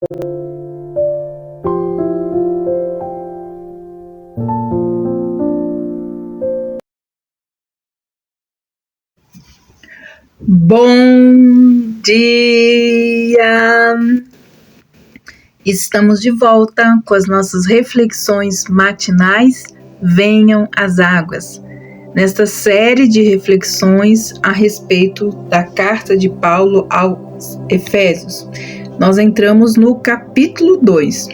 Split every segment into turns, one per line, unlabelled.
Bom dia! Estamos de volta com as nossas reflexões matinais. Venham as águas. Nesta série de reflexões a respeito da carta de Paulo aos Efésios, nós entramos no capítulo 2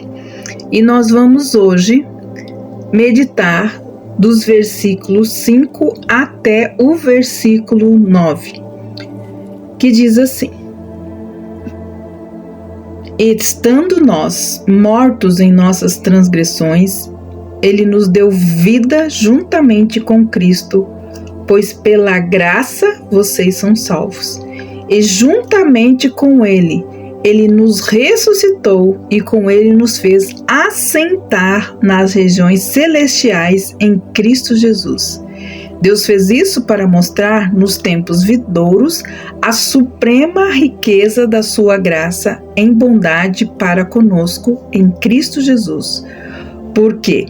e nós vamos hoje meditar dos versículos 5 até o versículo 9, que diz assim: estando nós mortos em nossas transgressões, Ele nos deu vida juntamente com Cristo, pois pela graça vocês são salvos. E juntamente com Ele, Ele nos ressuscitou e com Ele nos fez assentar nas regiões celestiais em Cristo Jesus. Deus fez isso para mostrar nos tempos vindouros a suprema riqueza da sua graça em bondade para conosco em Cristo Jesus. Por quê?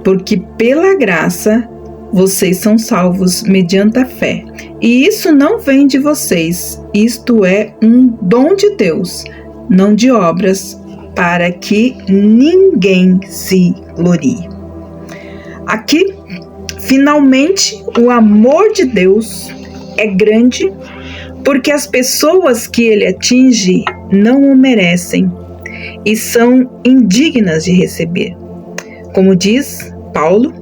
Porque pela graça vocês são salvos mediante a fé. E isso não vem de vocês, isto é um dom de Deus, não de obras, para que ninguém se glorie. Aqui, finalmente, o amor de Deus é grande, porque as pessoas que Ele atinge não o merecem e são indignas de receber. Como diz Paulo,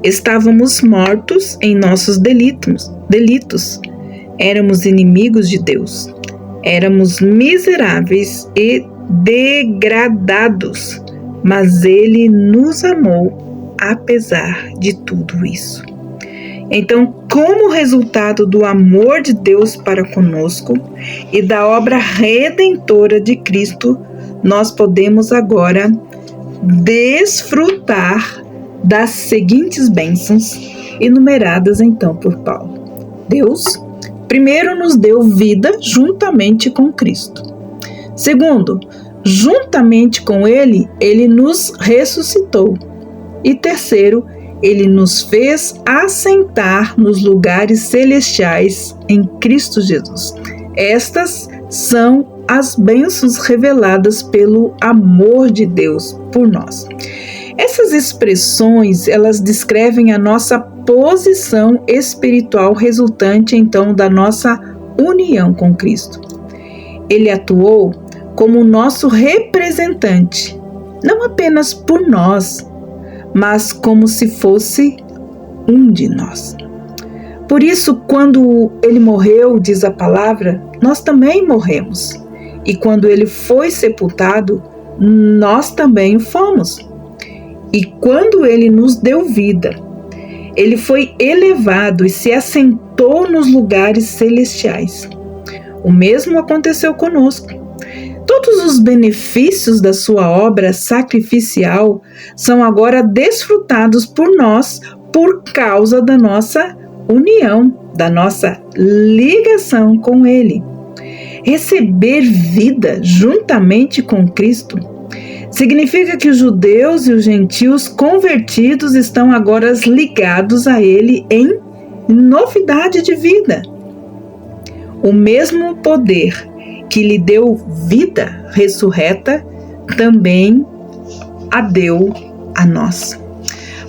estávamos mortos em nossos delitos. Éramos inimigos de Deus. Éramos miseráveis e degradados, mas Ele nos amou apesar de tudo isso. Então, como resultado do amor de Deus para conosco e da obra redentora de Cristo, nós podemos agora desfrutar das seguintes bênçãos enumeradas então por Paulo. Deus, primeiro, nos deu vida juntamente com Cristo. Segundo, juntamente com Ele, Ele nos ressuscitou. E terceiro, Ele nos fez assentar nos lugares celestiais em Cristo Jesus. Estas são as bênçãos reveladas pelo amor de Deus por nós. Essas expressões, elas descrevem a nossa posição espiritual resultante, então, da nossa união com Cristo. Ele atuou como nosso representante, não apenas por nós, mas como se fosse um de nós. Por isso, quando Ele morreu, diz a palavra, nós também morremos. E quando Ele foi sepultado, nós também fomos. E quando Ele nos deu vida, Ele foi elevado e se assentou nos lugares celestiais. O mesmo aconteceu conosco. Todos os benefícios da sua obra sacrificial são agora desfrutados por nós por causa da nossa união, da nossa ligação com Ele. Receber vida juntamente com Cristo significa que os judeus e os gentios convertidos estão agora ligados a Ele em novidade de vida. O mesmo poder que lhe deu vida ressurreta também a deu a nós.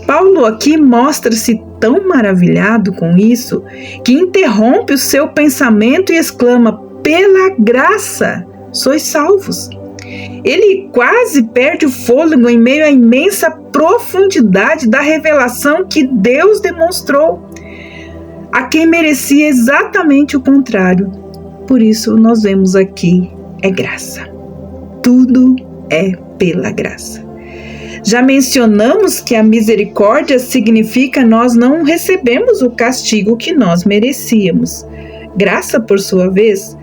Paulo aqui mostra-se tão maravilhado com isso que interrompe o seu pensamento e exclama: pela graça sois salvos. Ele quase perde o fôlego em meio à imensa profundidade da revelação que Deus demonstrou a quem merecia exatamente o contrário. Por isso nós vemos aqui, é graça. Tudo é pela graça. Já mencionamos que a misericórdia significa nós não recebemos o castigo que nós merecíamos. Graça, por sua vez,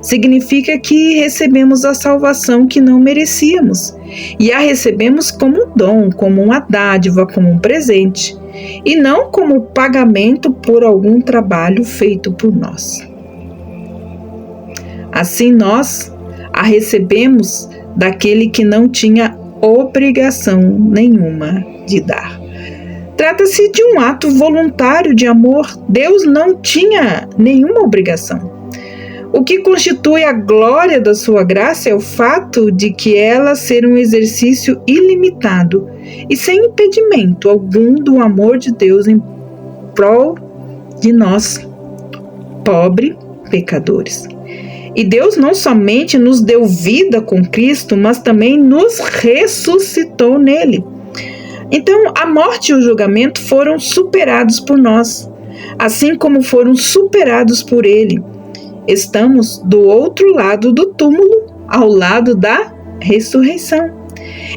significa que recebemos a salvação que não merecíamos e a recebemos como um dom, como uma dádiva, como um presente, e não como pagamento por algum trabalho feito por nós. Assim nós a recebemos daquele que não tinha obrigação nenhuma de dar. Trata-se de um ato voluntário de amor. Deus não tinha nenhuma obrigação. O que constitui a glória da sua graça é o fato de que ela ser um exercício ilimitado e sem impedimento algum do amor de Deus em prol de nós, pobres pecadores. E Deus não somente nos deu vida com Cristo, mas também nos ressuscitou nele. Então, a morte e o julgamento foram superados por nós, assim como foram superados por ele. Estamos do outro lado do túmulo, ao lado da ressurreição.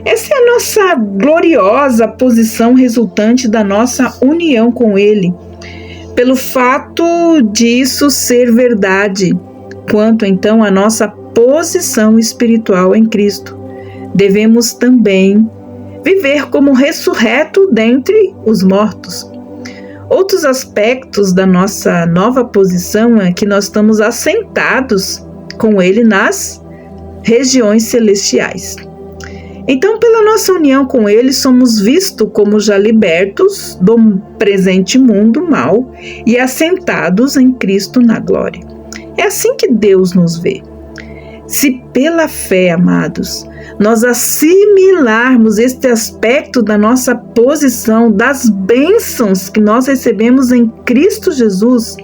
Essa é a nossa gloriosa posição resultante da nossa união com ele. Pelo fato disso ser verdade, quanto então à nossa posição espiritual em Cristo, devemos também viver como ressurreto dentre os mortos. Outros aspectos da nossa nova posição é que nós estamos assentados com ele nas regiões celestiais. Então, pela nossa união com ele, somos vistos como já libertos do presente mundo mal e assentados em Cristo na glória. É assim que Deus nos vê. Se pela fé, amados, nós assimilarmos este aspecto da nossa posição, das bênçãos que nós recebemos em Cristo Jesus,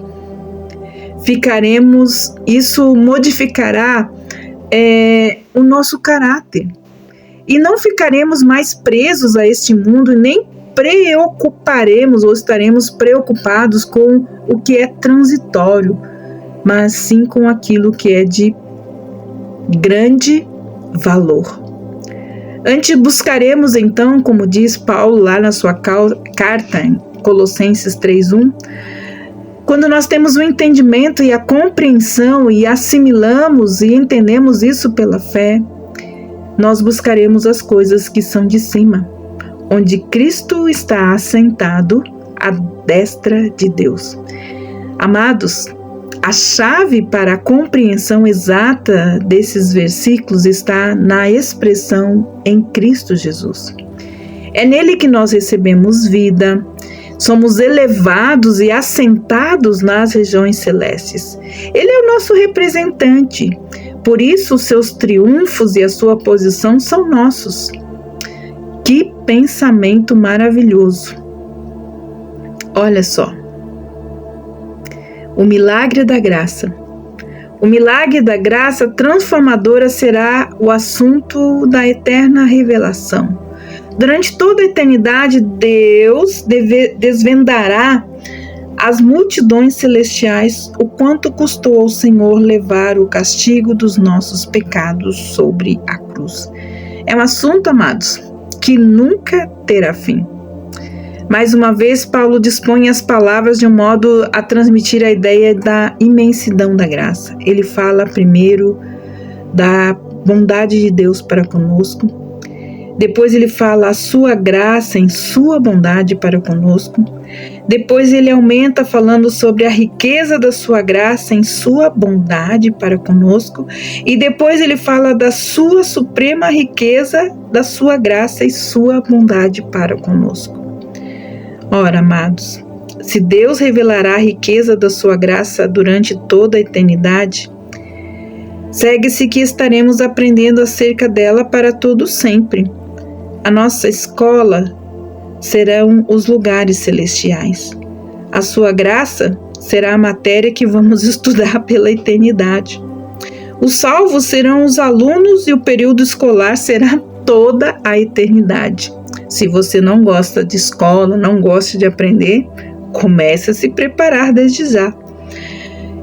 isso modificará o nosso caráter. E não ficaremos mais presos a este mundo, nem preocuparemos ou estaremos preocupados com o que é transitório, mas sim com aquilo que é de grande valor. Antes buscaremos então, como diz Paulo lá na sua carta em Colossenses 3:1, quando nós temos o entendimento e a compreensão e assimilamos e entendemos isso pela fé, nós buscaremos as coisas que são de cima, onde Cristo está assentado à destra de Deus. Amados, a chave para a compreensão exata desses versículos está na expressão em Cristo Jesus. É nele que nós recebemos vida, somos elevados e assentados nas regiões celestes. Ele é o nosso representante, por isso os seus triunfos e a sua posição são nossos. Que pensamento maravilhoso! Olha só. O milagre da graça. O milagre da graça transformadora será o assunto da eterna revelação. Durante toda a eternidade, Deus desvendará às multidões celestiais o quanto custou ao Senhor levar o castigo dos nossos pecados sobre a cruz. É um assunto, amados, que nunca terá fim. Mais uma vez, Paulo dispõe as palavras de um modo a transmitir a ideia da imensidão da graça. Ele fala primeiro da bondade de Deus para conosco. Depois ele fala a sua graça em sua bondade para conosco. Depois ele aumenta falando sobre a riqueza da sua graça em sua bondade para conosco. E depois ele fala da sua suprema riqueza, da sua graça e sua bondade para conosco. Ora, amados, se Deus revelará a riqueza da sua graça durante toda a eternidade, segue-se que estaremos aprendendo acerca dela para todo sempre. A nossa escola serão os lugares celestiais. A sua graça será a matéria que vamos estudar pela eternidade. Os salvos serão os alunos e o período escolar será toda a eternidade. Se você não gosta de escola, não gosta de aprender, comece a se preparar desde já.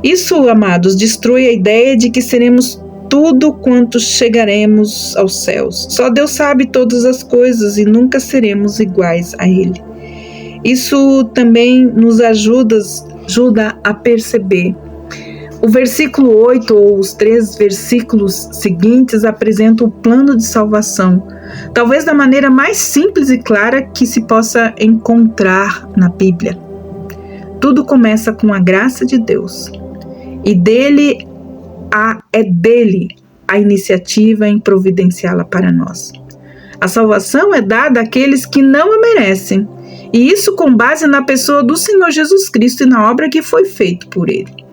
Isso, amados, destrói a ideia de que seremos tudo quanto chegaremos aos céus. Só Deus sabe todas as coisas e nunca seremos iguais a Ele. Isso também nos ajuda a perceber. O versículo 8 ou os 3 versículos seguintes apresentam o plano de salvação, talvez da maneira mais simples e clara que se possa encontrar na Bíblia. Tudo começa com a graça de Deus, e é dele a iniciativa em providenciá-la para nós. A salvação é dada àqueles que não a merecem, e isso com base na pessoa do Senhor Jesus Cristo e na obra que foi feita por Ele.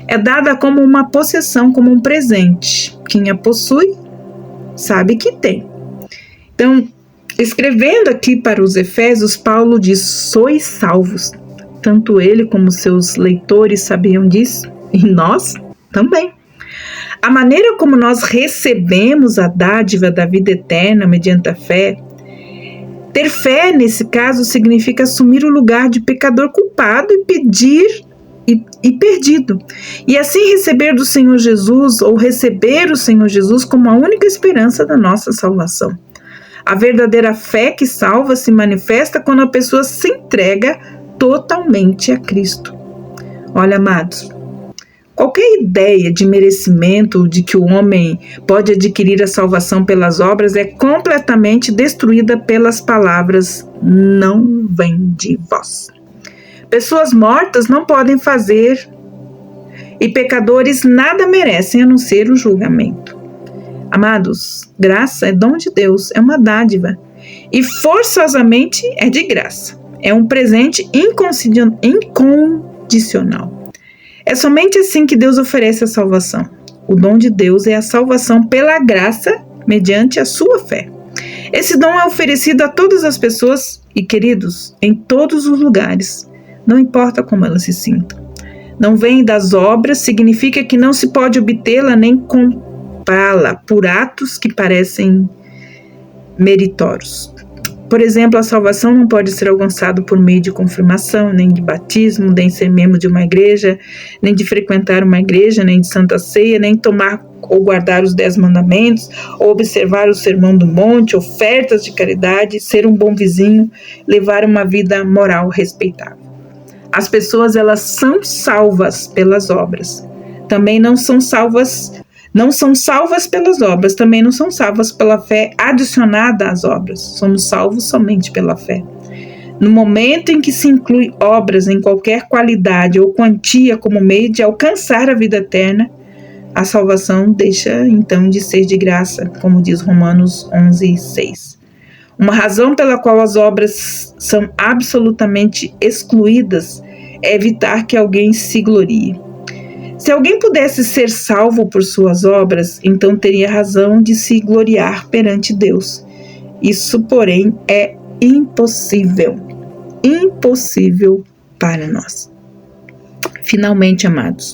É dada como uma possessão, como um presente. Quem a possui, sabe que tem. Então, escrevendo aqui para os Efésios, Paulo diz: sois salvos. Tanto ele como seus leitores sabiam disso, e nós também. A maneira como nós recebemos a dádiva da vida eterna mediante a fé, ter fé nesse caso significa assumir o lugar de pecador culpado e pedir e perdido, e assim receber do Senhor Jesus, ou receber o Senhor Jesus como a única esperança da nossa salvação. A verdadeira fé que salva se manifesta quando a pessoa se entrega totalmente a Cristo. Olha, amados, qualquer ideia de merecimento de que o homem pode adquirir a salvação pelas obras é completamente destruída pelas palavras: não vem de vós. Pessoas mortas não podem fazer, e pecadores nada merecem a não ser o julgamento. Amados, graça é dom de Deus, é uma dádiva, e forçosamente é de graça. É um presente incondicional. É somente assim que Deus oferece a salvação. O dom de Deus é a salvação pela graça, mediante a sua fé. Esse dom é oferecido a todas as pessoas e, queridos, em todos os lugares, não importa como elas se sintam. Não vem das obras, significa que não se pode obtê-la nem comprá-la por atos que parecem meritórios. Por exemplo, a salvação não pode ser alcançada por meio de confirmação, nem de batismo, nem ser membro de uma igreja, nem de frequentar uma igreja, nem de santa ceia, nem tomar ou guardar os 10 mandamentos, ou observar o sermão do monte, ofertas de caridade, ser um bom vizinho, levar uma vida moral respeitável. As pessoas, elas são salvas pelas obras. Também não são salvas pelas obras, também não são salvas pela fé adicionada às obras. Somos salvos somente pela fé. No momento em que se inclui obras em qualquer qualidade ou quantia como meio de alcançar a vida eterna, a salvação deixa então de ser de graça, como diz Romanos 11:6. Uma razão pela qual as obras são absolutamente excluídas é evitar que alguém se glorie. Se alguém pudesse ser salvo por suas obras, então teria razão de se gloriar perante Deus. Isso, porém, é impossível para nós. Finalmente, amados,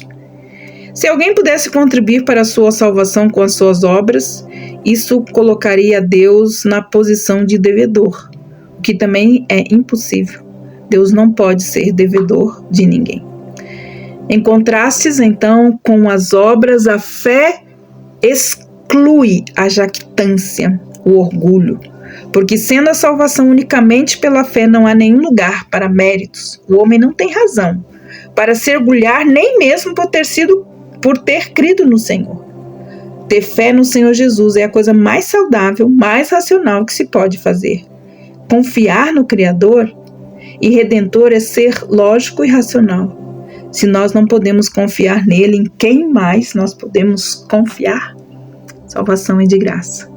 se alguém pudesse contribuir para a sua salvação com as suas obras, isso colocaria Deus na posição de devedor, o que também é impossível. Deus não pode ser devedor de ninguém. Em contrastes, então, com as obras, a fé exclui a jactância, o orgulho, porque sendo a salvação unicamente pela fé, não há nenhum lugar para méritos. O homem não tem razão para se orgulhar, nem mesmo por ter crido no Senhor. Ter fé no Senhor Jesus é a coisa mais saudável, mais racional que se pode fazer. Confiar no Criador e Redentor é ser lógico e racional. Se nós não podemos confiar nele, em quem mais nós podemos confiar? Salvação é de graça.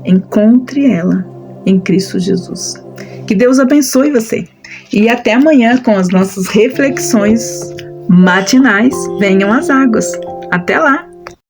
Encontre ela em Cristo Jesus. Que Deus abençoe você. E até amanhã com as nossas reflexões matinais. Venham as águas. Até lá!